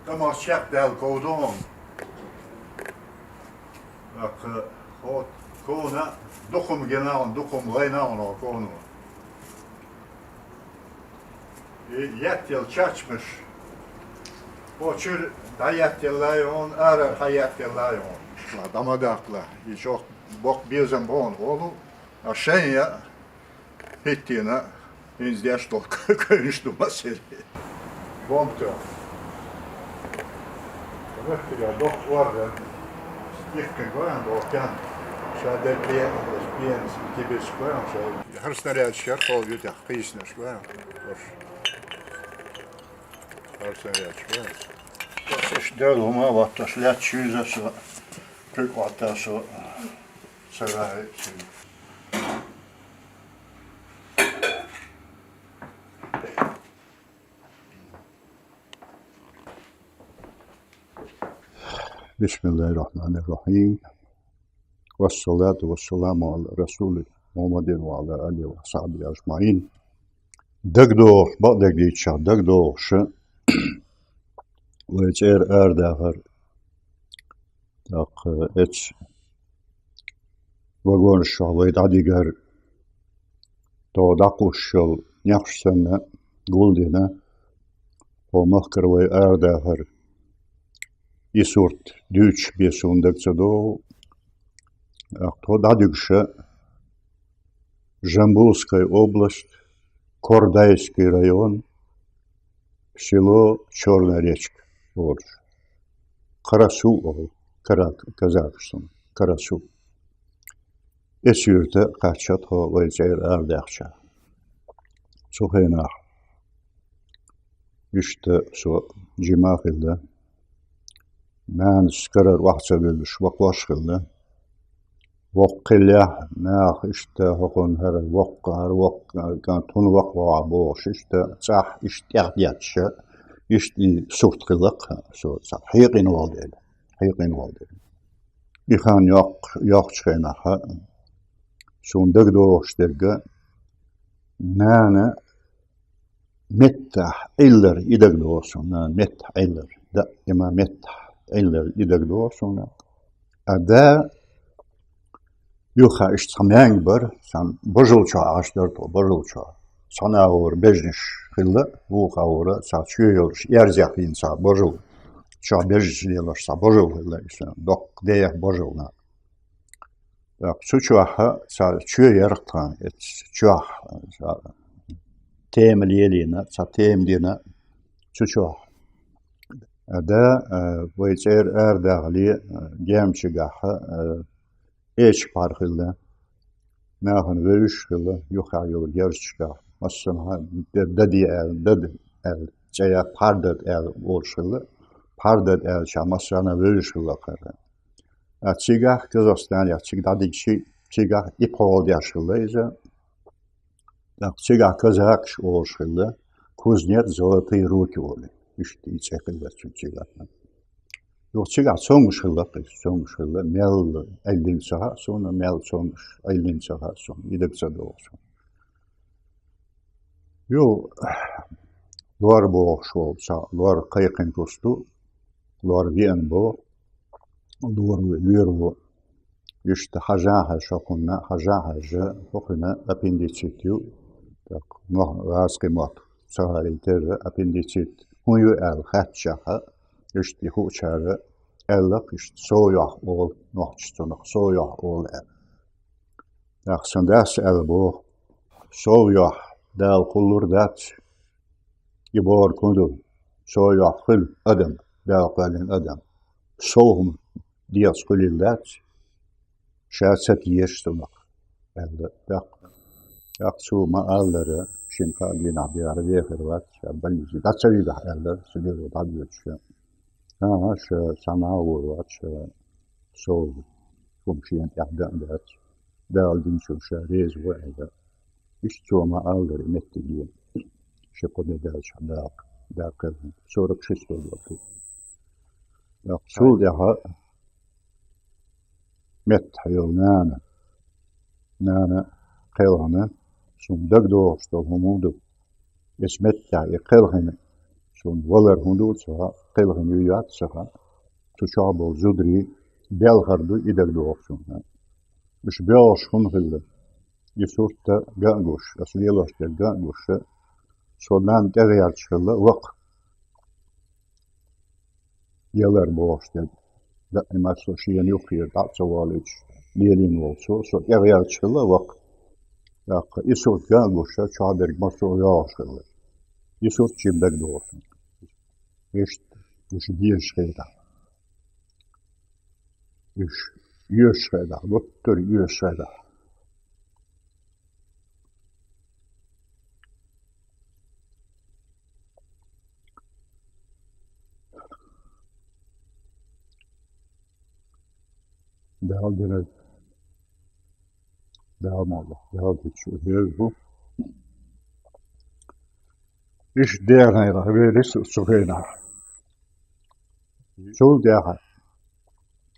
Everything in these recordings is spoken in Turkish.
Tamam şak del kodon. Bak o kona dokum genel dokum reynan o konu. Yet yıl çaçmış. O çür hayat yıllayon, arar hayat yıllayon. Damadakla. Hiç o bok bir zaman bon oğlu. Aşağıya hittiğine izleyiş dolu konuştum mesele. Bombtu. Ja, doch worden. Stikken gewoon doorgaan. Zo dat bien tibis gewoon zo. Hartstikke scherp al je dag business gewoon. Hartstikke scherp. Dat is deel maar wat dat let je zo. Kijk wat dat zo. Zo uit. Bismillahirrahmanirrahim. Vessalatu vesselamu ala Resulü Muhammedin ve ala alihi ve sahbihi ecmaîn. Dagdo, bagdagdicha, dagdo şu ve erdağır. Tak et vagon şu ve dadigar to dakushul yaxşısını guldine o mahkar ve erdağır. Isurt düç bir sundakça do to dadygše Жамбулская область, Кордайский район, село Черная речка, Орж. Карасу, Казахстан, Карасу. Esürte kaçat ho vaycayr ardakça. Sohena. İşte so cimahilde. Men skarar vaqtsa bilmiş, vaqvaşkıldı. Vaqilya, nah işte hokun her vaqqa, tun vaqva boş işte, sah iştiyahdiyatşı, işte surtkılık, so sah hiqin oldu. İxan yok çıkaynaha, sondag doğuşderge, nane mettah iller idag doğsun, mettah iller, da ima mettah iller idag doğsun, ada yuha iştamyan var, sen bozulça ağaçlar to bozulça. Sana olur bejniş hıllı, bu kavura sa çüyor, yerzyak insa bozul. Ça bejniş diyorlar sa bozul hıllı işte. Dok deyek bozulna. Bak suçuha sa çüyor yarıktan et çüah sa temel yelina sa temdina suçuha. Ada bu içer erdağli gemçigaha eş parkıldı. Nahın verişkıldı. Yukarı yolu gerçekten. Aslında dedi el. Caya pardet el oluşkıldı. Pardet el şamasına verişkıldı. Çigah Kazakistan ya çigah dikişi çigah ipol yaşkıldı. Çigah Kazak oluşkıldı. Kuznets zolotые руки oldu. İşte içekildi çigahdan. Yok çıkar sonuç hıllı, mel 50 saha, sonra mel sonuç 50 saha, sonra idekse de olsun. Yok, luar bu şu olsa, luar kayıkın kostu, luar viyen bu, luar bu, işte hajaha şokunna, hajaha şokuna apendicitiyu, tak, vaskı mat, sahariterre apendicit, huyu el hatşaha, işte huçarı ellak işte soğuk ol nohçunak soğuk ol el. Yaksan ders el bu soğuk dal kulur dat gibor kundu soğuk kul adam dal kalın adam soğum diyas kulil dat şahsat yeştunak el dak yaksu maalları şinkadina bir araya var belli datçayı da eller sülü da diyor. Ha, şu sana uğraş, sol komşuyan yaptığında dağıldığın şu şehriz var. İşte çoğuma alır emetti diye. Şekoda dağ kızım. Sonra kışt oldu. Sol daha met hayal nane kılhanı sundak doğuştu humudu. Esmet ya kılhanı Son valar hundu saha qelhan yuyat saha tuşabo zudri belhardu idegdu olsun. İş beoş hun hille. Yesurta ganguş, asıl yeloşta ganguş. Sondan deriyar çıkılı vak. Yeler boğuşta. Da imaslo şiyen yok yer, datsa valiç. Liyelin olsu, so deriyar çıkılı vak. Yak, isurt ganguşa çaberg maso yağışkılı. Isurt çimbek doğsun. İşte, bir şeyda. Yüz şeyda, luttur yüz şeyda. Değal dene, değal mağla, değal geçiyor. Bu. İş değerine veris suheyna. Sol değer.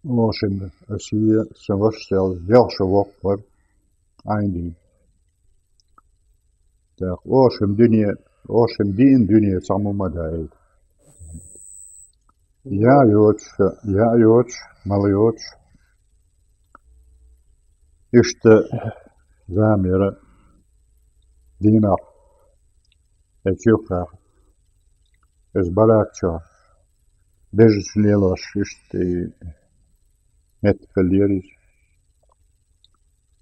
O şimdi, asiye, savaşsal, yaşa vaklar, aynı. O şimdi dünya samuma değil. Ya yoç, malı yoç. İşte zamira dinar. Etiyopa. Ez balakça. Bejisliyalar işte metfeleriz.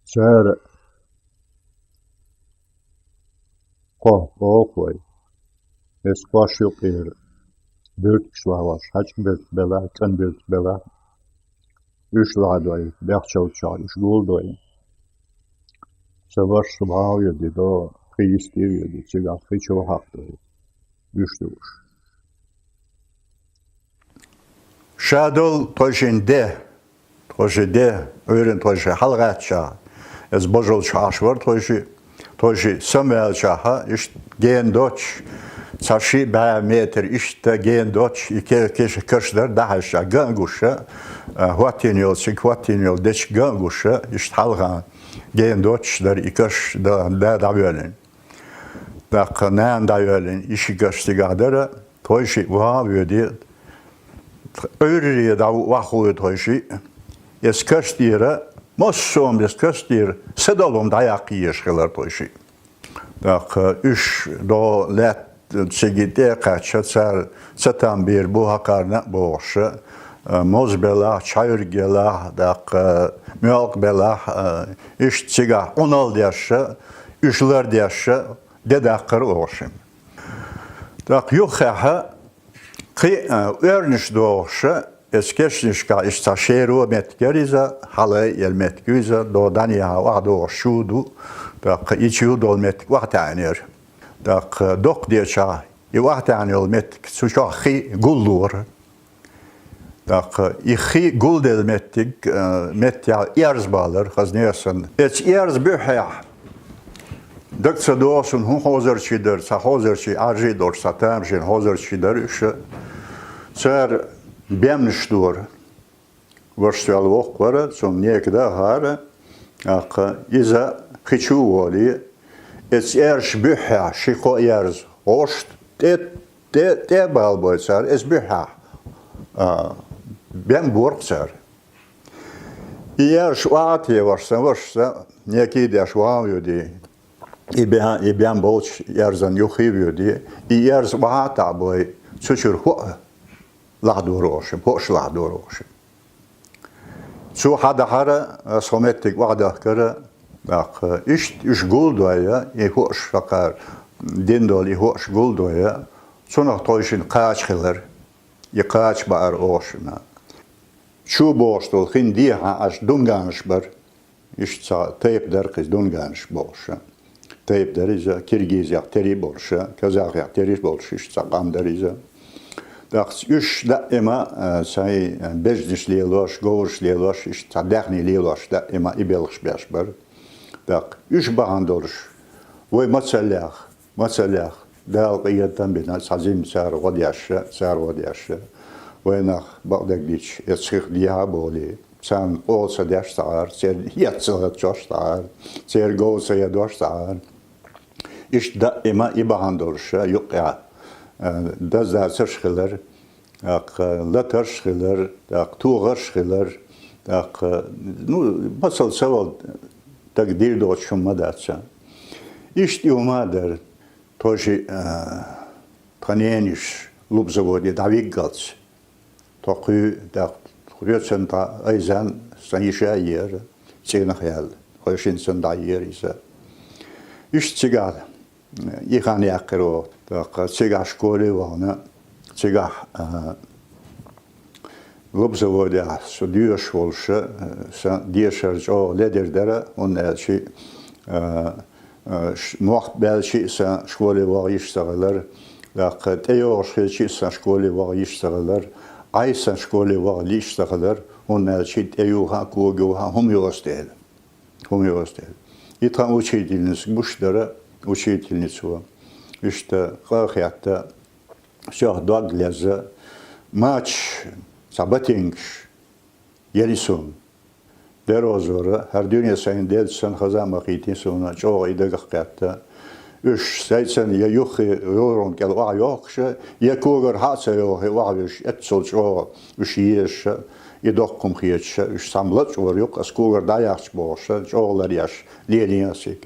Ser koy. Es baş yok yer. Dört kişi var. Haç bir bela, kan bir bela. Üç ladoy, berçavça, üç goldoy. Savaş subhav yedi do, kıyıstir yedi, çıgar kıyçıva haktı. Üç duruş. Şadol tojinde, öğren toji halgatça. Ez bojol çaş var toji Samuelça işte gen doç. Saşı 5 metre işte gen doç iki kişi kışlar daha şa ganguşa. Huatiniyol deç ganguşa işte halga gen doçlar ikış da böyle. Da öyle işi gösterdiler. Toji vahavdi. Öyle da vahuyu toji. Eskastire, mossum eskastir, sedalom dayak yiyişkiler toji. Tak üç do let çegide kaçar, satan bir bu hakarna boğuşu, mozbela, çayırgela, tak mülkbela, üç çega 16 yaşı, üçler yaşı, dedakır oluşum. Tak yok ha, ki örnüş doğuşu, eskeşnişka işte şehru metkeriza, halı el metkeriza, doğdan ya vahdo şudu, tak içiu dol metk vahtanir. Tak dok diyeça, vahtanir metk suçahi gullur. Tak ihi guldel metk metya erz bağlar, hazneysen. Et erz bühya. Dökse doğsun hun hozerçidir, sa hozerçi arjidor, sa tamşin hozerçidir, işte. Ser bemniştur. Varsal okvara, son nekda hara, ak iza khichu voli, et erş bühya, şiko erz, hoşt, te balboy ser, es bühya. Ben burk ser. Erş vaatiye varsa, neki de şuavyo di. İben bolç erzan yuhivyo di. Erz vaata boy, çuçur hu. Lahduroşum, hoş lahduroşum. Şu hadahara somettik vadahkara, bak iş guldoya, hoş fakar dindol hoş guldoya, sonra toyşun kaçkılar, kaç bar oşuna. Şu boştol hindi ha aş dunganış bar, iş teyp der kız dunganış boşa. Teyp derize Kirgizyak teri boşa, Kazakyak teri boşa, iş sakam derize. Так, üç daima say bezdişliyorlar, govurşliyorlar, işte dehniyorlar daima ibelix beşber. Tak, üç bahandırış. Ve masallah. Dal qiyatan bina sazim sar vadyaşı. Ve nak bağdagdiç etşik diha boli. Sen olsa ders sağır, sen yatsa çoş sağır, sen govsa yadoş sağır. İşte daima ibahandırış yok ya. дазацершхилер, латершхилер, тугаршхилер, ну, басал савал так дирдот шумадаца. Ишти умадер тоже транениш лубзаводи давиггалц. Тоху так хрёцента айзан санишаер ценахял. Хойшинсан даириса. Ишти гад ихан якро так цега школе вана цега лобзавода судиош волше са диешерж о ледердера он элчи мохт белчи са школе ваишсагылар так теошхи са школе ваишсагылар айса школе ваишсагылар он элчи теюха кугуха хумиостел и там учительница буштера учительницу işte hayatta şah dağlazı maç sabatinş yelisun derozora her dünya sayın delsen hazamak itin sonra çoğu idek hayatta üç saysan ya yok yorum gel var yoksa ya kogar hatsa yok var et solço üç yeş idokkum hiyetşe üç samlat var yok as kogar dayaç boşa çoğular yaş leliyasik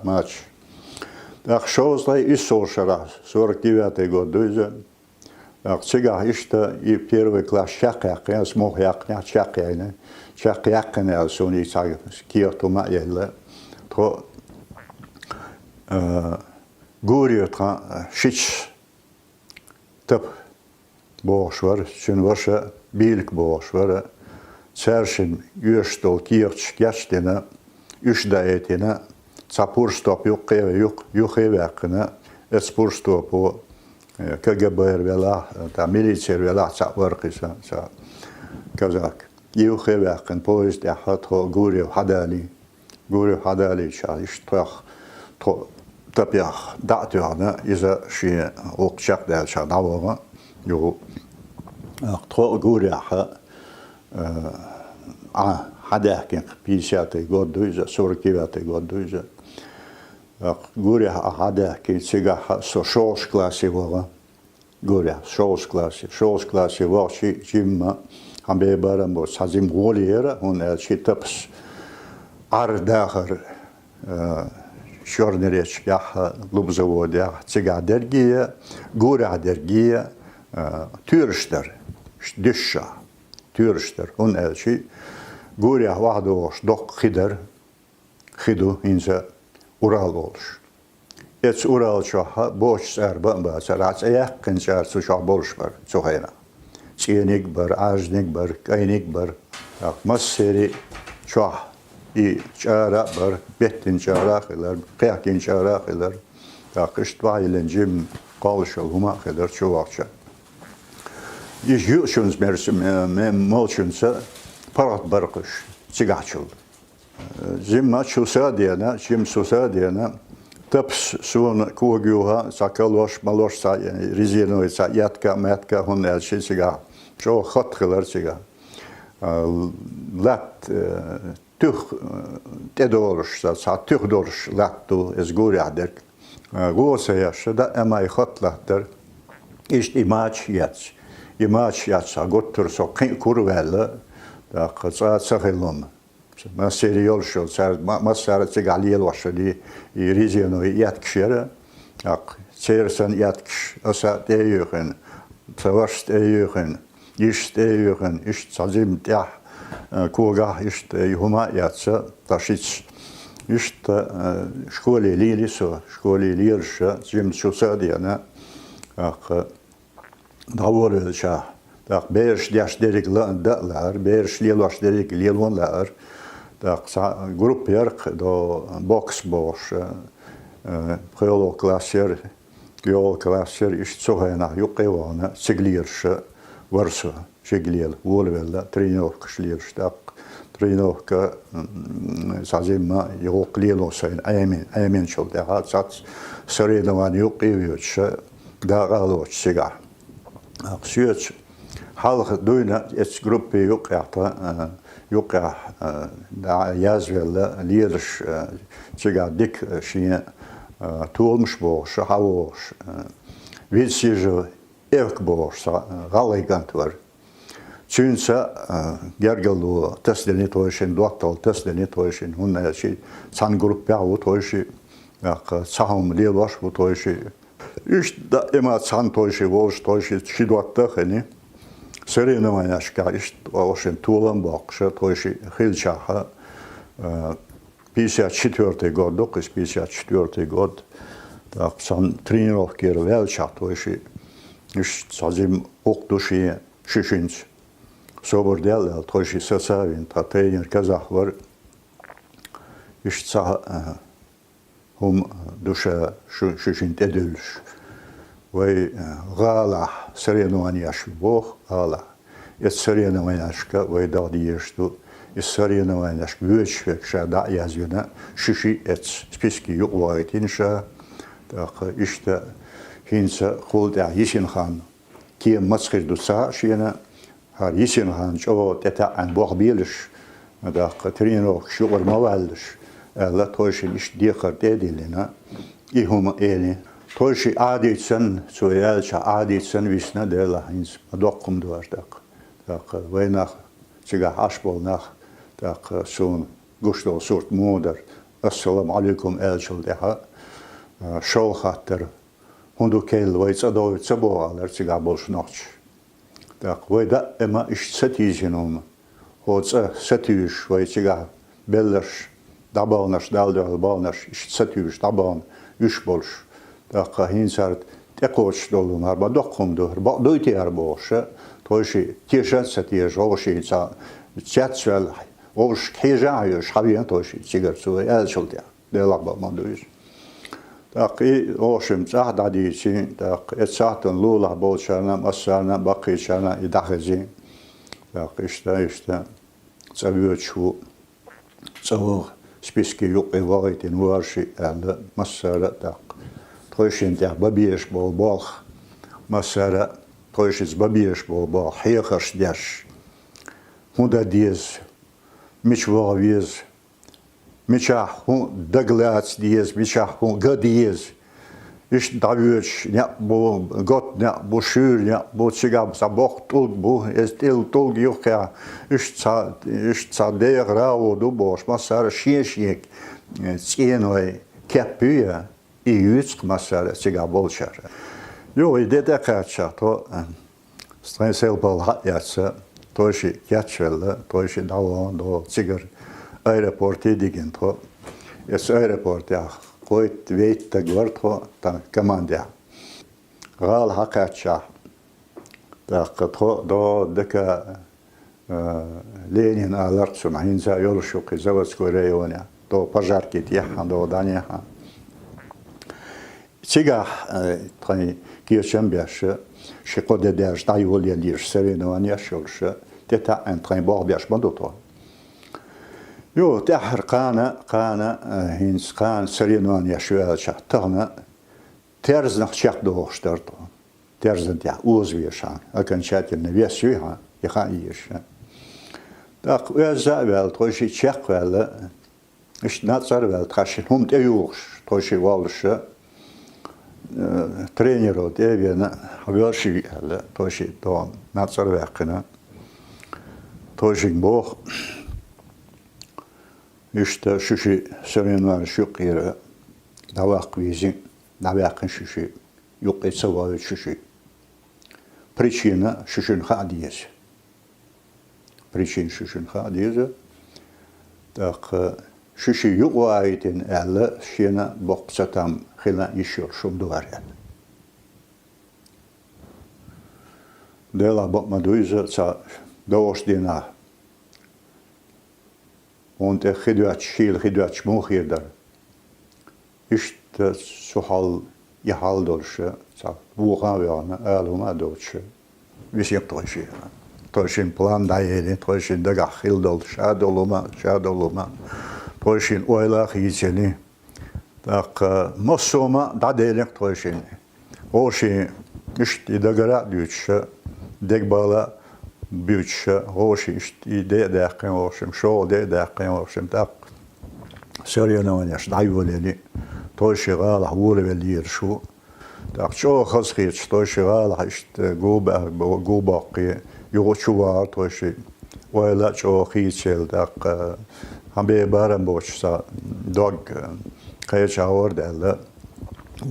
maç. Так шоузлай и сошара, 49 год дойдет. Так сега ишта и первый класс чакяк, я смог якня чакяйне, чакякне алсони цаг киотума елла. То гуриотра шич тап бошвар, чунваша билк бошвар, цершин юштол киотч кяштена, юшдаетена. Sapurstop juhevekne, et spurstop på KGB vela, ta militär vela sapvarkisa sa kazak. Juheveken poist ja hat ho guru hadali cha ishtach to tapyach datjana isa shi okchak da cha dawara jo to guru ha hadahken 50 год дойдет, 49 год дойдет. Гуря hadahken сега со шош классе вала. Гуря шош классе вал чи жимма амбе барамбо сазим голиера он читапс ардахар черный реч я лубзаводе сега дергия гуря дергия türster дыша türster он элчи Gurya vahdoş dok khidu inza Ural olmuş. Et Ural çoha boş serba basarat yakın çarşı çoha boş var çohayna. Çiyenik bar, ajnik bar, kaynik bar. Maseri çoha i çara bar, bettin çara khilar, qiyakin çara khilar. Qıştvailen jim qalşal huma khidar çoğaqça. İş yuşunuz mersim molchunsa parat barqış çıgaçıl. Zimma çusa diyene, jim susa diyene taps suun kuogyuha sakaloş maloş sa yani rizinoy sa yatka metka hun elçi çıga. Çoğu xatqılar çıga. Lat tüh tedorş sa tüh dorş lattu ez guryader. Gosa yaşda ama xatlahtır. İşte imaç yats. İmaç yatsa gottur so kurvelle da qatsa saxilum. Ma serial şol sar ma sarat galiyel başladı. Rizino yatkşere. Ak çersen yatkş asa deyöken. Savaş deyöken. İş deyöken. İş sazim ya koga işte huma yatsa taşiç. İşte şkole liliso, şkole lirşa jim şusa diyene. Ak davorelşa. Tak beş yaş derikler, beş lilaş derikler. Tak grup yark do box boş. Geoloklasjer ist zohena yuqevana siglirsh varsa siglil volvella trinovka slirshtak trinovka sazimma yoqlilo sayn aymen şolda hatsat sredovan yuqevyoch dağaloch siga aqsyot halq duyna et gruppe yuqa da yazvella lirsh siga dik şiye toolmuş boş, havoş, висижу эвк борса галайгантвар. Чүнса гергалу тестени тойшин дуактал тестени тойшин хунна чи сан группя у тойши цахам леваш у тойши иш да ема сан тойши вош тойши шидуатта хени соревнованияшка иш ошен тулан бакша тойши хилчаха 54 год, доказ 54 год, так сан тренировки велча тойши иш сазим октуши шишинц собордел тойши сасавин та тренер казах var иш hum душа шишинт эдэлш вай гала соревнованияш бог гала эт соревнованияшка вай дадиешту эс соревнованияш вөчвек шада язюна шиши эт списки ювайтинша так ишта хинса холда ишинхан кем мацхирдуса шина har isin han jo detta en borbilish da katrino shugur mawalsh alla toyshin ish dikhar dedilina ihum eli toyshi aditsen so yelcha aditsen visna dela hins adokkum duardak tak wenach siga hashbol nach tak sun gusto sort moder assalamu alaikum elchul deha show khater hundu kel weits adoy tsabo aler siga bolshnoch так войда ема иш сатижином хоца сатиш войчига беллаш дабалнаш далдал балнаш иш сатиш дабан үш болш так хинсарт текоч долун арба доккумду арба дойти арбоша тойши тешат сатиш овши ца чатсвел овш хежаеш хавиан тойши чигарцу элшолтя делаба мандуиш так и ошим цахдадичи так эцатон лула болчана масана бакичана и дахези так ишта цавючу цавор списки юк эваритин варши ала масара так тойшин так бабиеш болбах масара тойшис бабиеш болбах хехаш дяш худа диез мичвавиез Мечаху даглац диез, мечаху гадиез. Иш давюч, не бо год, не бо шур, не бо чигаб забох толк, бо эстил толк юхя. Иш ца деграу дубош, масара шешек, ценой кепюя и юцк масара чигаб болчар. Jo, i det kaccha, то страйсел бол хатяца, тойши кячвелла, тойши даван, до цигар. Aeroporti digin to, es aeroport ja, koit veita gvarto ta команда. Гал хакача, так то до дека Ленин аларцу хинза ёлшук заводской районе, то пожарки тяхан до даняха. Сега трани кирчембяш, шекоде дэж дайволе лиш соревнования шолша, тета ен трани борбяш бандото. Jo, tähän kaana hins kaan serinaan ja syödä tahna terznak chakdoostarto. Terzant ja uusviesaan, окончательно весюha ja хаиша. Так özävel toisi chakvel, is natsarvel trashin hum tejuus toisi valsha. Treenero devena velshi alle toisi to natsarvekna. Toisin boh İşte şuşu sörünler şükür, davak vizi, davakın şuşu, yok etse var şuşu. Причина şuşun hadiyesi. Причин şuşun hadiyesi. Так şuşu yok vayitin elle şina boksatam hila işyor şumdu var yani. Dela bakma duyza sa doğuş dina. Und der Hidwach Mochirder ist Sohal Yahaldolsche, Wuhaviana, Aluma Dolce. Visiem Toshi. Toshin Plan Dayeni, Toshin Dagahildol, Shadoluma, Toshin Oila Hizeni, Tak Mosoma, Dadelek Toshin. Oshi, Ishti Dagara Duce, Degbala. Bütçe, hoş işte de derken hoşum, şu de derken hoşum tak. Sörüne oynaş, dayıveli, toşiğal, havule veli şu. شو خزخيت توشي غال حشت جوباقي يوشوار توشي ولا شو خيتشل داق هم بيبارم بوش سا دوغ خيش عورد ألا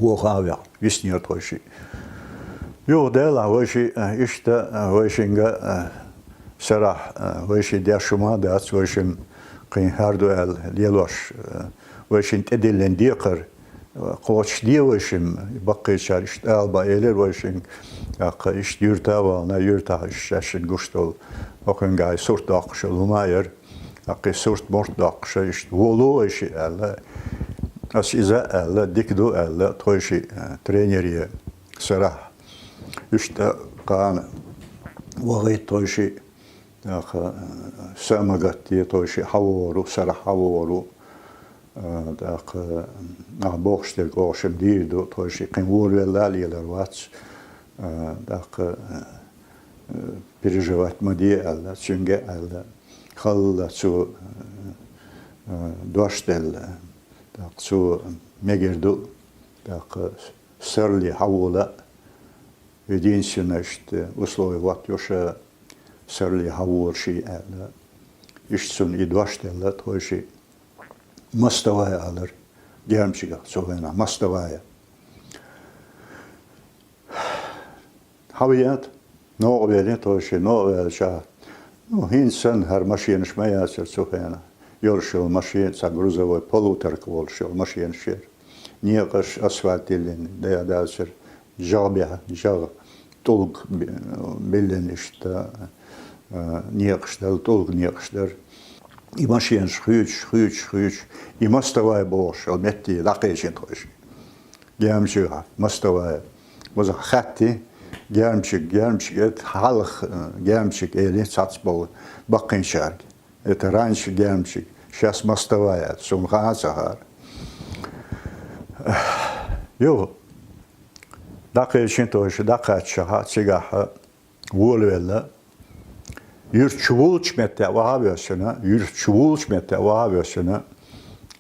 وخاويا يسنير توشي يو دلا وشي إشتا وشينغا سراح وشي داشما داس وشين قين هاردو ال ليلوش وشين تدلن ديقر قوش دي وشين بقي شارشت ألبا إيلر وشين إشت يرتا وانا يرتا إشتاشن قشتول وكان جاي سورت داقش الماير أقي سورت مرت داقش إشت ولو إشي ألا أس إذا ألا ديكدو ألا توشي ترينيري سراح إشتا قان وغيت توشي سامغتي توشي حورو سراح حورو داق بوخشتل قوشم ديدو توشي قنور велали ларвац داق переживать моди алла чунге алла халла цу доштел дак цу мегерду дак сырли хавула единственное что условие вот ёша сырли хавурши алла ишцун и доштел тоши مستوى على جامشيكا سوينا مستوى حويات نوع بيني توشي نوع شا هينسن هر ماشين شمايا سوينا يرشل ماشين ساغروزوي بولوترك والشل ماشين شير نيقش اسفلت لين ده داسر جابها جاب طلق بلن اشتا نيقش دل طلق نيقش در I machine schuich. I mostawai bosh, al metti laqeishin toish. Germshiga, mostawai. Was a khatti, germshig, et halch, germshig, eli, satsbol, bakin shark. Et ranch germshig, shas mostawai, sum khazahar. Jo, laqeishin toish, laqat shaha, sigaha, wolwella. Yürçuvulç mette vahavyasına, yürçuvulç mette vahavyasına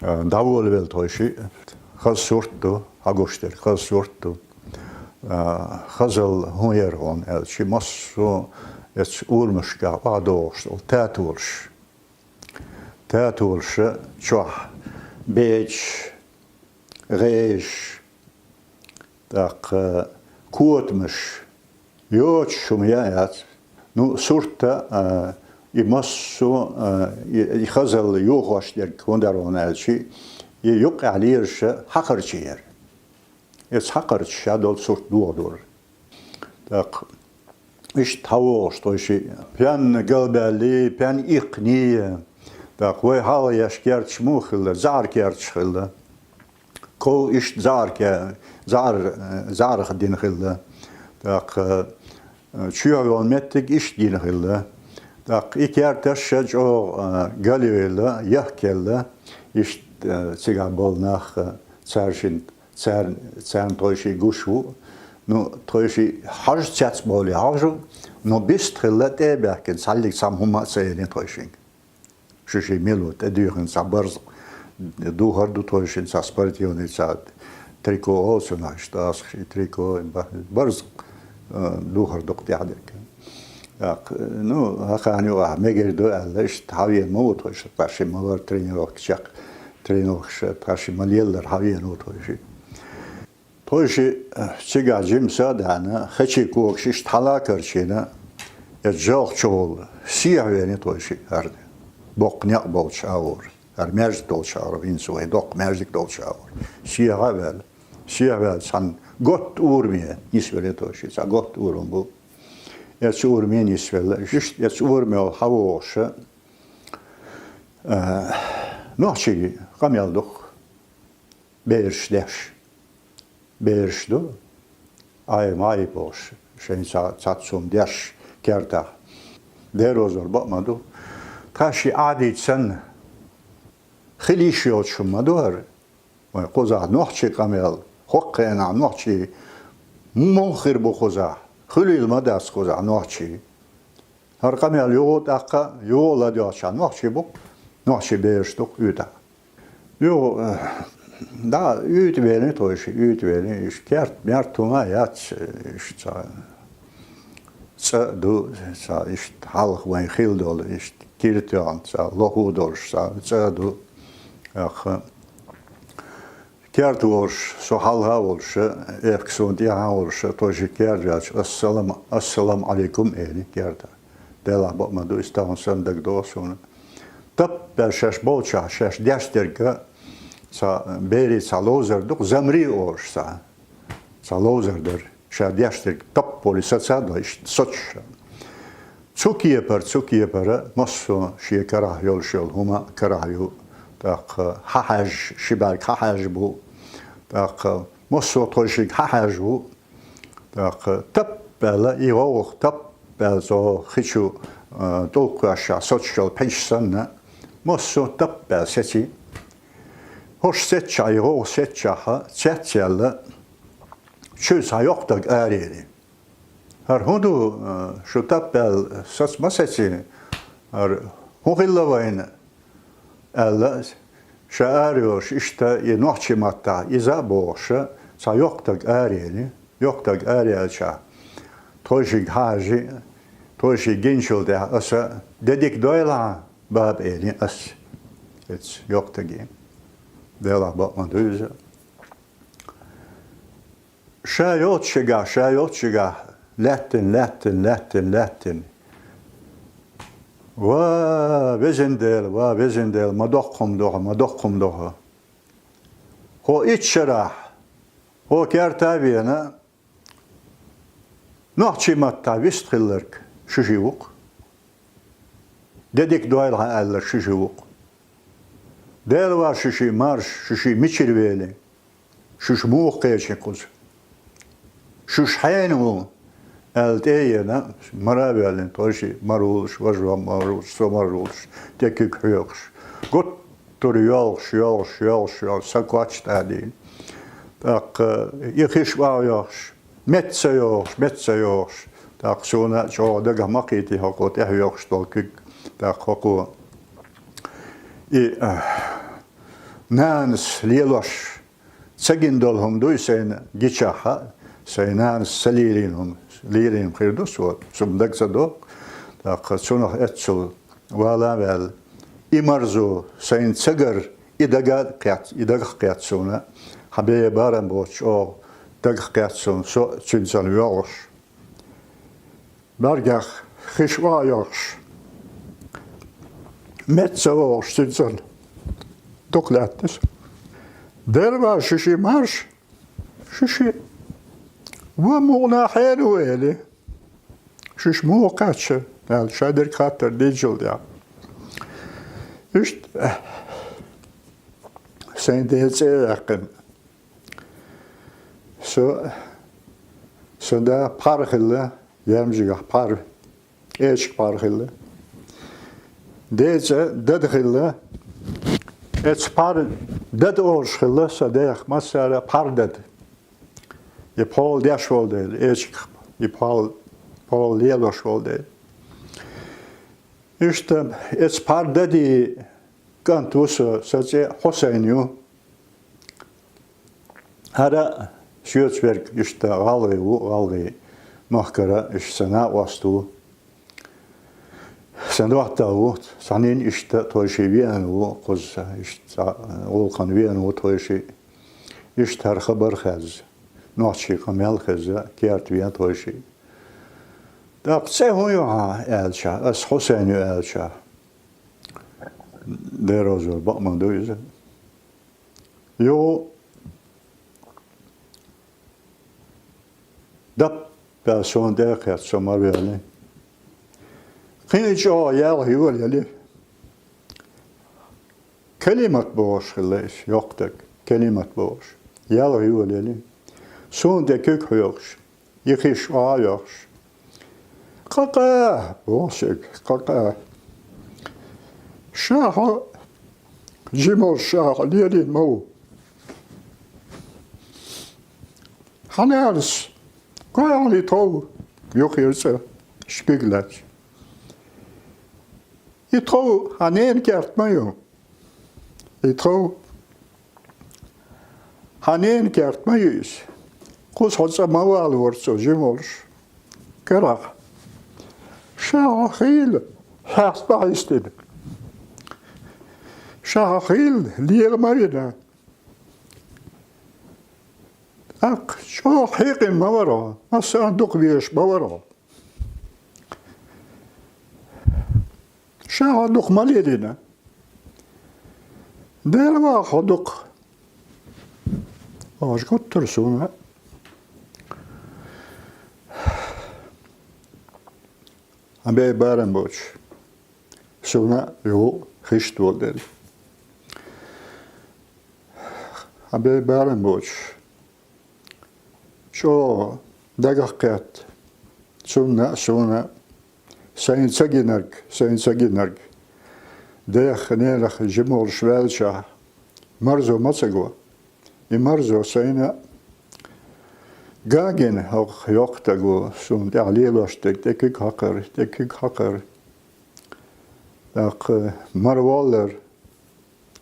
davul vel toşi khaz sorttu, agoster khaz sorttu. Khazal hoyer hon el şi masso et urmuşka vadoş, tatulş. Tatulş çoh beç reş tak kuotmuş. Yoç şumyayat Ну, сурта и массу и хазал юхаштер кондароналчи и юк алирша хакарчиер. Эс хакарч адол сурт дуадор. Так иш таво что иши пян галбали пян ихни так вой хал яшкерч мухла заркерч хилла. Ко иш зарке зар хдин хилла. Так Çuyayon mettik iş dinhille. Tak iker teşşec o galivella yahkella iş sigar bolnach çarşin çern toyşi guşu no toyşi harj çats boli harj no bistrilla teberken sallik sam huma seyni toyşin. Şuşi milot edüren sabarz du har du toyşin sasportioni sat triko olsun açtas triko barz دوخر دقت عدك نو هخاني واه مجردو الله إيش تحويه موت وإيش تاشي مبار ترينوك شق ترينوك تاشي مليلر حويه نوت وإيش تويشي شجع جيم سادانا خشي كوكش إيش تحلا كرشينا يجاق شغل سيع يعني تويشي هرد بق نقبل شاور هر مرج دول شاور إنسوه دق مرجك دول شاور سيع غبل سان gott urmie nisvele toši, sa gott urum bu. Et urmie nisvele, just et urmie ol havoša. Noći kamelduk beirşdu. Ay boş. Şeyin satsum ders kerta. Derozor bakmadı. Taşı adi sen xilişi olşunmadı var. Koza noći kamel حقنا نوحشي منخر بخوزا خلي المدرس خوزا نوحشي هرقمي اليوت أقا يولا دياشا نوحشي بو نوحشي بيرشتوك يوتا يو da üyütveni toyşu, üyütveni iş kert mertuna yat işte du işte halk ve hildol işte kirtiyan lohudor du kert olş so halha olş efkson diha olş toyşu kert assalamu aleykum eli kert dela bakmadı istavon sandık doğsun tap per şaş bolça şaş dersterge beri salozerduk zamri olsa salozerder şadyaştık tap polisatsa da işte soç çok iyi para maso şiye karah yol şol huma karah yol tak hahaj şibal hahaj bu tak maso toşik hahaj bu tak tap bela iğoğ tap bel zo hiçu dolku aşağı soç yol pençsanna maso tap bel sesi hoş setçayı o setçaha setçelle çöz hayoktak əriydi. Her hundu şu tappel saçma sesi her huğillavayın elle şaarıyor işte nohçimatta iza boğuşa sayoktak əriydi. Yoktak əriyelça tojik haji tojik gençilde asa dedik doyla bab eli as hiç yoktak gibi. Dela bakmadı yüze. Şayotçıga, Latin. Va vezindel, madokkum doğa. Ho içşerah, ho kertabiyana, nohçimatta vistkhillirk, şuşivuk. Dedik doyla eller şuşivuk. Del var şuşi marş, şuşi miçirveli, şuş muğqeçin kuz. Şuş haynu elteyena maravelin toşi maruluş vajva maruluş somaruluş tekük hıyokş. Got yolş sakvaç tadin. Tak ihiş vayokş metse yokş. Tak sonra çoğda gamakiti hakot yokş tolkük tak haku. Nans liloş Segindolhum duysen geçaha saynan salilinhum lirin kırdus o sumdaksa do tak sonra etsul wala vel imarzu sayın segar idaga qiyat sonra habeye baran boç o dag qiyat sonra so çinsan yoş bargah khishwa yoş metso çinsan doklattis Derva şuşi marş, şuşi ve muğna hayru eli, şuş muğ kaçı, yani şadir katır diyecil ya. İşte, sen diyeceğe yakın. So da parhılı, yemcigah eşk parhılı. Diyece dedhılı, et par ded oorschille sadech masara parded. Je Paul deschwolde, je Paul leloschwolde. İşte et par dedi kantusu sadece Hüseyin'u. Hara şüyetsverk işte galgı mahkara işte sana vastu. Sen de hatta o senin işte toşiviyen o kız işte olkan viyen o toşi işte her haber kız noçi kamel kız kert viyen toşi. Da sehoyu ha elça as Hüseyin'u elça. Derozor bakma duyuyor. Yo da person der somar böyle. Hiç o yer hüvel yali. Kelimat boş hılış yoktuk. Kelimat boş. Yer hüvel yali. Son de kök hüyoş. Yıkış ağyoş. Kaka boşuk. Kaka. Şah. Jimol şah. Liyadin mo. Haners. Kayali tov. Yok yerse. Spiglet. Jeg tror han er en kert med jo. Jeg tror Hanen kertme yüz. Kus hoca maval varsa jim olur. Kerak. Şahil. Hasta istedi. Şahil liyelmayna. Ak şahil mavara. Asa dokviyeş mavara. Şah dokmaliyedina. Delva hoduk. Ağaç götürsün. Abi baren boş. Sonra yol hiç dol dedi. Abi baren boş. Şu dagakkat. Sonra sayın saginerg. Deh nerach jimol şvelşa. Marzo matsagwa. Marzo sayına Gagen har jaktago som det allievastek, tekik hakar. Dak marvaller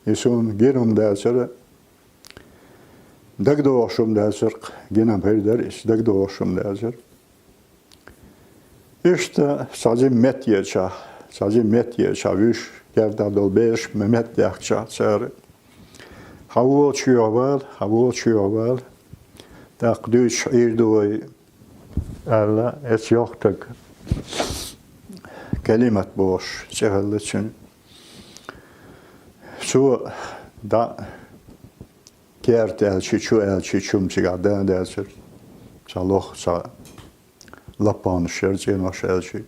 i som genom däsare. Dagdovarsum däsar, genom perder is dagdovarsum däsar. İşte sazim metyeça viş gerda dolbeş memet yakça çare. Havo çuyaval. Takdüş irdoy alla et yoktak kelimet boş çehallı için şu da kert elçi çumçiga den derser çaloh sa lapan şercen var elçi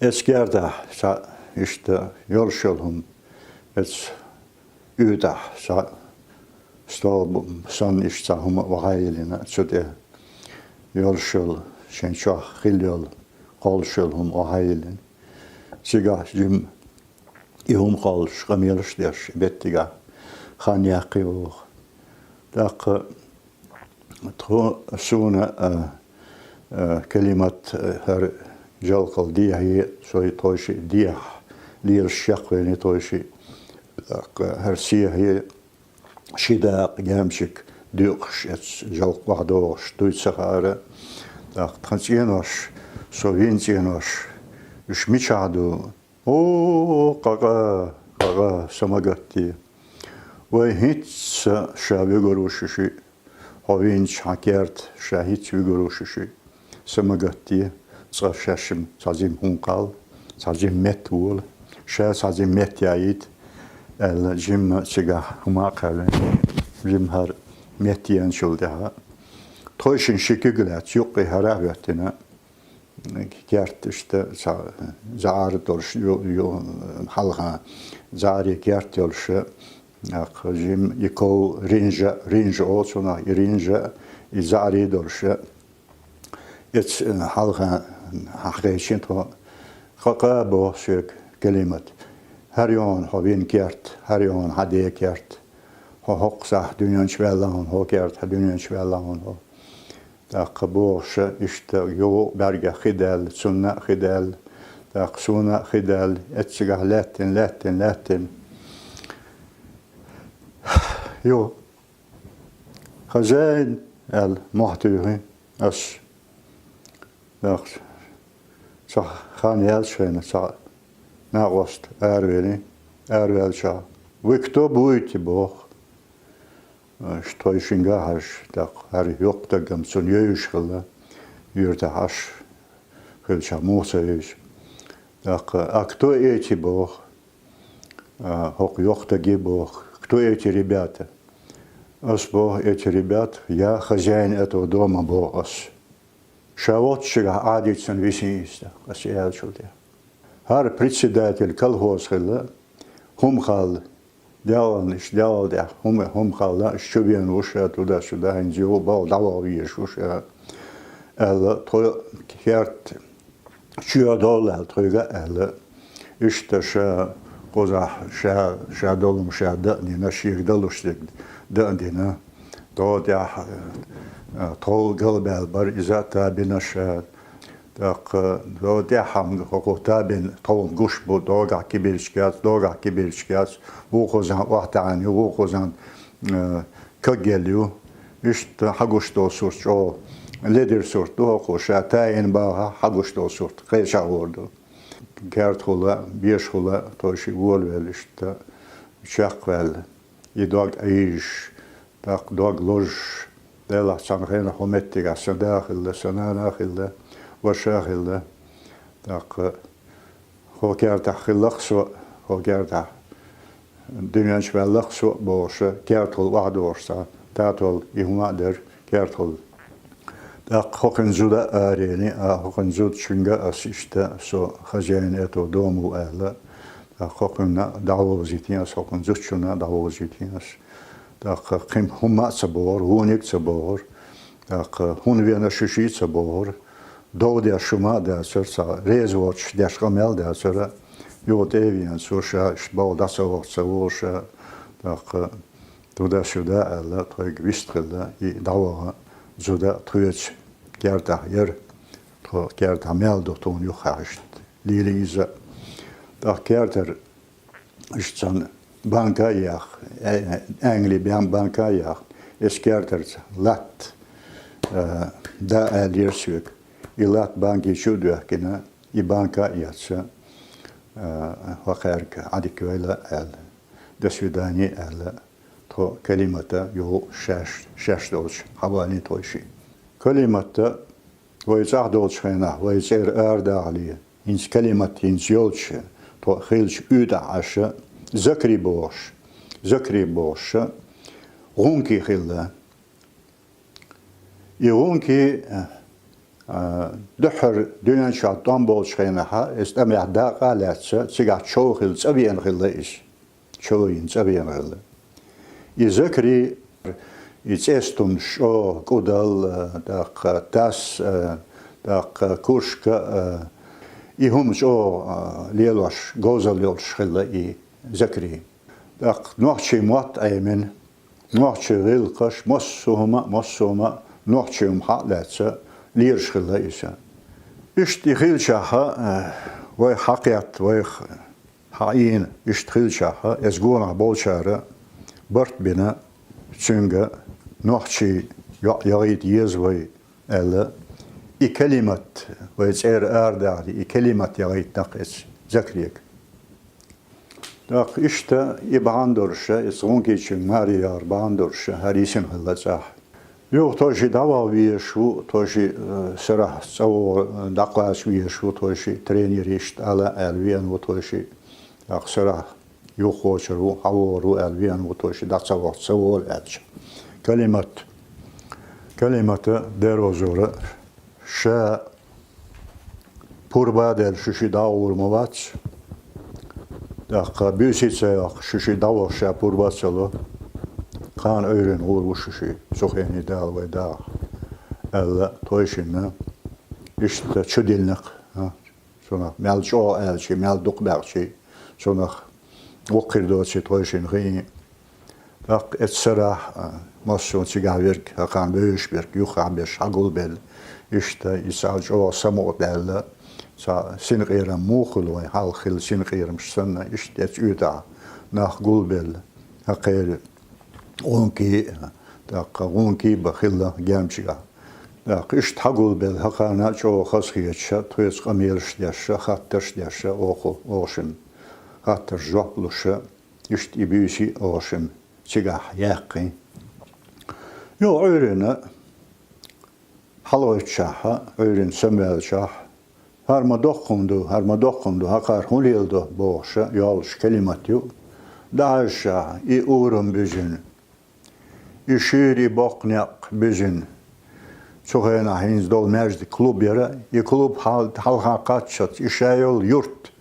eskerde sa işte yolşolhum et üda sa Stol san iştahım vahayelina çöde yolşul şenşah hilyol kolşulhum vahayelin siga jim ihum kolş kamyalış der bettiga khanyaqi o dak tro suna kelimat her jalkal diye soy toşi diye lir şakveni toşi dak her siye Şida gemşik dükş et jalk vahdoş duytsakare tak transienoş sovincienoş üşmiçadu o kaga samagatti ve hiç şavi görüşüşü hovinç hakert şahit görüşüşü samagatti safşaşım sazim hunkal sazim metul sazim metyayit el jim siga humakalen jim har metiyen şulda toşun şikiglet yok haravetine gert işte zar dorş halha zari gert yolşu jim yiko rinja olsuna rinja zari dorşu et halha hakreşin to khaka bo şek kelimet her yon havin kert, her yon hadiye kert. Ha hoksa dünyanın şvellan, ha kert, ha dünyanın şvellan, ha. Tak boş işte yo berge khidel, sunna khidel, tak sunna khidel, etsigah latin. Yo. Khazain el muhtirin as. Tak sah khaniyal şöyle sah. Nagost ervelcha. Викто будете Бог, что еще гаш, так har yok da gamsun yüşkala, yurda haş, hılça Musa'yüş. Так, а кто эти Бог? Хок yok da ги Бог. Кто эти ребята? Ас Бог, эти ребят, я хозяин этого дома Бог ас. Шавотчига адицын висинистя, ас елчулдя. Her председатель колхоза, хумхал, делал да, хумхал, щубен уши туда-сюда, индио бал, давал виш уши, то херт, чья доля, тойга, işte koza dolum dina şiir daluştuk dina doğda tol galbel bar izata binaş tak doğda ham hokota bin tol guş bu doğga kibirşkiyat bu kozan vahtani bu kozan كجليو إشت حقوش دو صورت أو ليدر صورت دو خوشة تاين باها حقوش دو صورت قيشة وردو كارت خولا بيش خولا توشي وول ويل إشت شاق ويل يدوغ أيش داق دوغ لوج ديلا سانغين حمتك عسان داخل سنان داخل وشاخل داق خو كارت خلق سو خو كارت دنياش vellik su boşa kertol vardı orsa tatol ihmader kertol da hokunzuda areni hokunzud çünkü as işte so hajayn eto domu ehla da hokunna davozitiyas hokunzud şuna davozitiyas da kim humma sabor hunik sabor da hun vena şişi sabor doğda şuma da sorsa rezvoç deşkamel da sonra Jūt evien soša bauda savoša, tak tuda eller tryg vistrella I daura zuda truets gerta jer to gerta meldo ton ju harst liliza tak gerter istan banka ja engli banka ja es gerter lat da elirsük I lat banki şudökina I banka jatsa وخيرك عدك ولا ال دسوداني ال تو كلمة يو شاش دوش حوالي توشي كلمة ويزعد دوش هنا ويزير أردا عليه إنس كلمة إنس يولش تو خيلش أودا عشا ذكري بوش غونكي خلا يغونكي دحر دنيا شاطان بولش خينها استمع داقة لاتسا تسيقع شوخل تسابين خلا إيش شوين تسابين خلا يذكري يتستم شو قدال داق تاس داق كورشك يهم شو ليلوش غوزل يولش خلا يذكري داق نوحشي موات أيمن نوحشي غيلقش مصوما نوحشي محا لاتسا ليرش خلا إيشا إشتغل شاها وي حقيقة وي حقين إشتغل شاها إزغونا بولشارة برت بنا تشنجا نوحشي يغيد يزوي ألا إي كلمة ويتسير أردالي إي كلمة يغيد نقص ذكريك داق إشتا إبعاندرشا إزغونكي تشن ماريار باندرشا هريسن خلا صح يو توشي دوا ويشو توشي سرح سو دقاس ويشو توشي ترينيريشت على الوين وتوشي سرح يو خوشرو حورو الوين وتوشي دقا سوول اتش كلمة دروزورة شا پوربادل شوشي داور مواتش دقا بيوسيت سياق شوشي داور شا پورباتسلو كان أيرن هو وششي سخيني دال ويداخ ألا تويشنا إشت شديلنق سونخ مال شو ألشي مال دق بارشي سونخ وقر دوتشي تويشن غين لق اتسرح مصون سيجاويرك هقان بيشبيرك يوخا بيش عقل بيل إشت يسال جو سمو دال سنغيرا موخل وي حالخل سنغيرا مش سنة إشت اتسودا ناخ قول بيل هقير غونكي داق غونكي بخلا جامشيا داق إشت حقول بالحقنا جو خسخيتشا تويس قميرش ديشا خاطرش ديشا أوشن خاطر جوبلوشا إشت إبيسي أوشن تيجاح ياقي يو أيرنا حلويتشاها أيرن سمالشاح هرما دوخندو هقار هوليلدو بوشا يالش كلماتيو داعشا إي أورم بجن İşiri baknyak bizim çoğuna henüz dol merdi klub yere klub halka kaçat işeyol yurt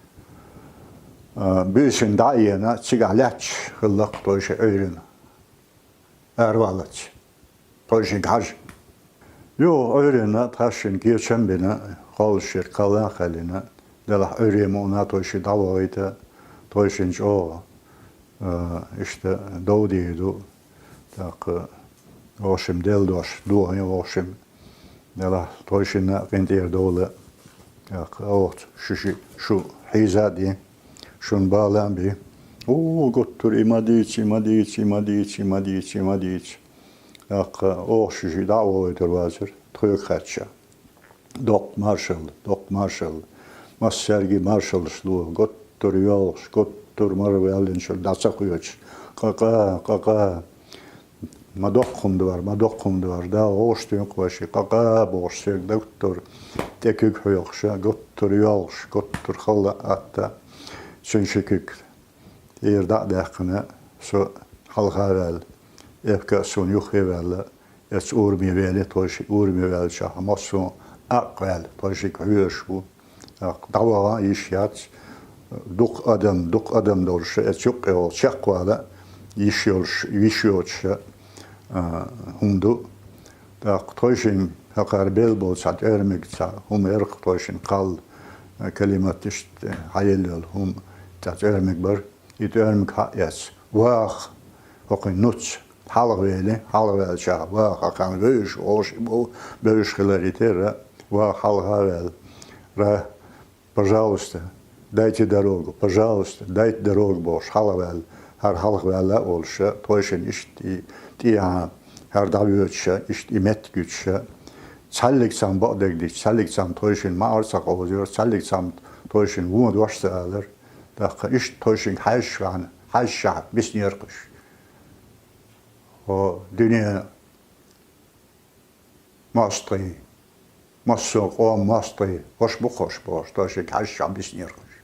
bizim dayına çigalat hıllık toşe öğren ervalat toşe gaj yo öğrena taşın geçen bina kalşır kalan halina dela öğrem ona toşe davaydı toşinç o işte doğduydu tak ošim deldoš duhanje ošim dela tošina rentier dole tak ort şu hizadi şun bağlan bir o gottur imadiç O şişi da o ödülvazır. Tüyük kaçça. Dok marshal. Mas sergi marshalsluğu. Gottur yols, gottur marvelinçil. Dasa kuyuç. Kaka. Madokkumdu var. Da oğuştuyun kvaşı. Kaka boğuşsuyuk. Gottur. Tekük huyokşa. Gottur yols, gottur khalla atta. Çünşükük. Yerda dağını. So halka vel. Efka son yok evvel. Es urmi veli toşi urmi vel şah. Mason akvel toşi kuyuş bu. Dava işyat. Duk adam doğrusu. Es yok evvel şakvada. Işyolşa. Hundu. Toşin hakar bel bolsa ermeksa. Erk toşin kal. Kelimat işte hayal hum. Ermek var. Ermek hayas. Vah. Hokin nuts. Halk vel şah. Vah hakan böyüş. Bu böyüşkiler iter. Vah halka vel. Пожалуйста, дайте дорогу. Пожалуйста, дайте дорогу, boş. Halk vel. Her halk velle olşa. Toşin işte. Tiya. Her daviyotşa. İşte imet güçşa. Çalliksam bağdegdik. Çalliksam toşin maarsak oluyor. Çalliksam toşin vumud varsa alır. Dakika işte toşin hayşvan. Hayşah. Bis niyerkuş. O dünya mastri, masok o mastri, hoş bu. Toşin hayşah bis niyerkuş.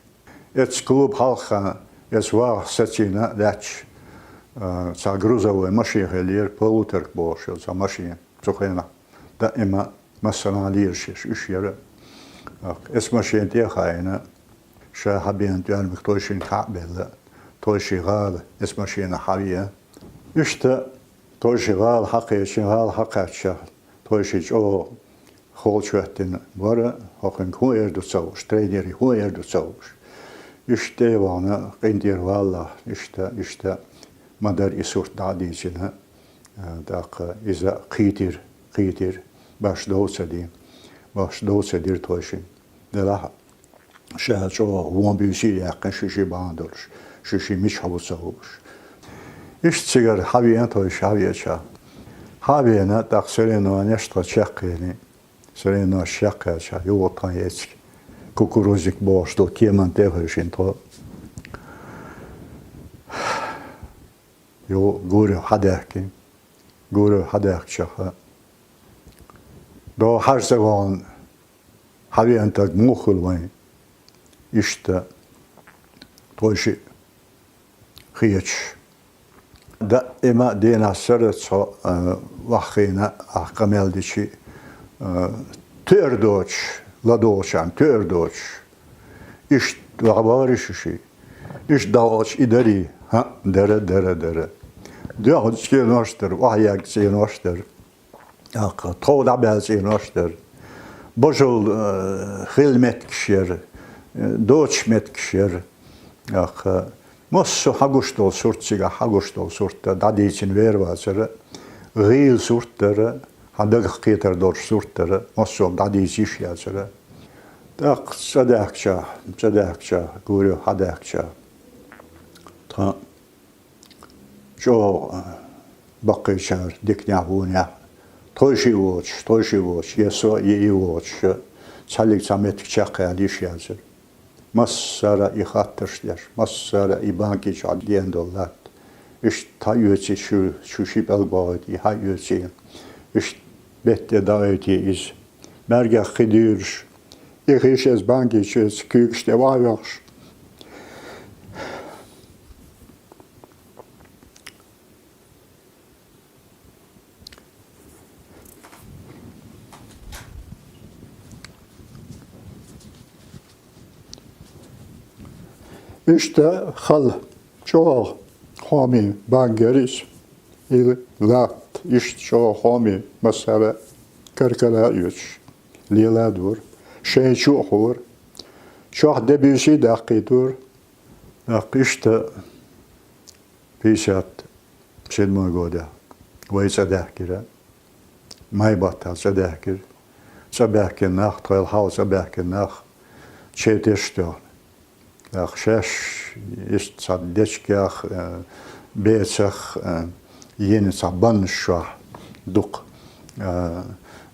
Et klub halka, et var seçina daç. Sa грузовой машиneler полуторк boş, sa машine çoğuna. Daima masanaliyerşiş üç yere. Es maşine diye hayna. Şahabiyent gelmek toşin kabelle. Toşi gal, es maşine haviye. İşte toşi gal hakikaçça. Toşi o holçvetin var. Hakkın huerdu savuş, treneri huerdu savuş. İşte bana kendir valla işte madar isurt dadicine dakika iza qitir baş doğsadir toşin. Dela şahço huan büyüsü yakın şişi bağındırış. Şişi miş havu savuş. İşte sigar haviyen toş haviyeça. Haviyene dak sereno neşta çakkeni. Sereno şakkaça yoğurtan yeçk. Kukuruzik boştu kieman tevhüşin to. Yo guru hadekça. Do her zaman haviyen tak muhulmayın. İşte toşi hiç. Da ima dina sırıt vahina ahkameldiçi tördoç ladoçan tördoç. İşte vabarışışı. İşte dağıç idari ha dere. Dağıç ki noştur, vahyak ki noştur. Toğda belki noştur. Boşul hilmet kişiyer. Doçmet kişiyer. Mosso hagustol surtta dadi için ver vasırı. Gıyıl surtları, hadık kıtır dor surtları. Mosso dadi için iş yazırı. Tak sadakça, guru hadakça. Ta çoğu bakışar, diknyahunya. Toşi voç, yeso iyi voç. Çalik samet çakaya iş yazır. Masara ihattırşlar, masara ibankiç adliyen dollat. İşte tayyöçi şu şibel bağıdı, hayyöçi. İşte bette davet iz. Mergah kıdırş. İhiş ez bankiç ez kükşte vayvakş. İşte hal çoğu hami bangeris lat işte çoğu hami mesela karkala yüz lila dur şey çoğur çoğu debisi dakika dur işte pisat şedmo goda vaysa dakira maybatta sadakir sabahken nacht toyl haus sabahken nacht çeteşto. Şeş ist saddeçkah beçah yeni saban şah duk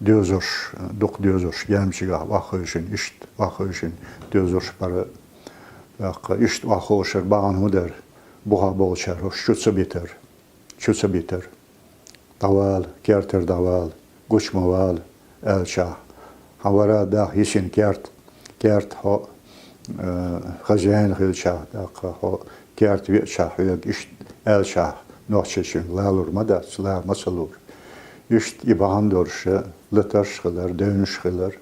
dözür gelmişiga vakışın iş vakışın dözür para iş vakışır bağın der buha bolçar şutsa biter daval kerter daval guçmaval elşah havara da hisin kert ho хозяин хилча да ho kert vi şah iş elşah nohçeşin lalur da sıla masalur İşt ibahan dorşı, lıtar şıkılır, dönüş şıkılır,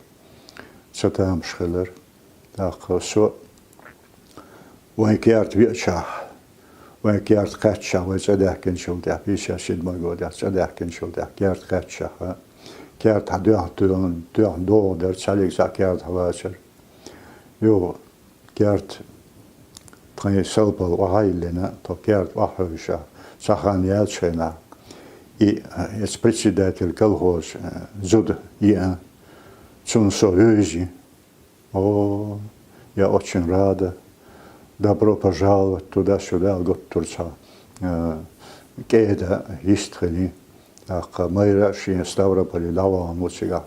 çatam şıkılır. Dağ su, vankiyart viçah, vankiyart kaçşah, ve çadahkin şuldah, bir şidma godah, çadahkin şuldah, kiyart kaçşah, kiyart hadıyan doğudur, çalıksa kiyart havaçır. Yo, kiyart tani salpal vahaylina, to kiyart vahövşah, sahan yelçena, и председатель колхоза Зуд Я Цунсоюзи. О, я очень рада. Добро пожаловать туда-сюда, год Турца. Кейда истхали. Так, майра шин Ставрополи даван вот сега.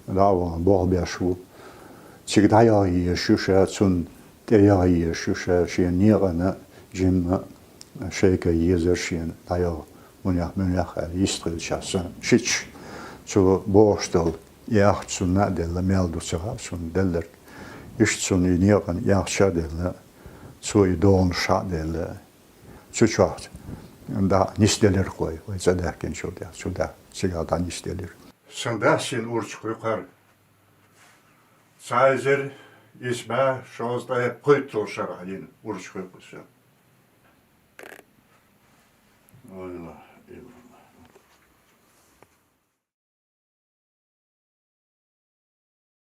Даван Бог бяшу. Всегда я ешуша цун я ешуша шин нирана жим шейка езершин дая. Münях İsrail şahsen şiç şu boştul yahtsun nadella meldu şahsun deller iştsun iniyakan yahşa della şu don şadella şu çaht da nisdeler koy ve zederken şurada sigada nisdeler sandasin urç koyar sayzer isme şozda hep koytul şarayın urç koysa Allah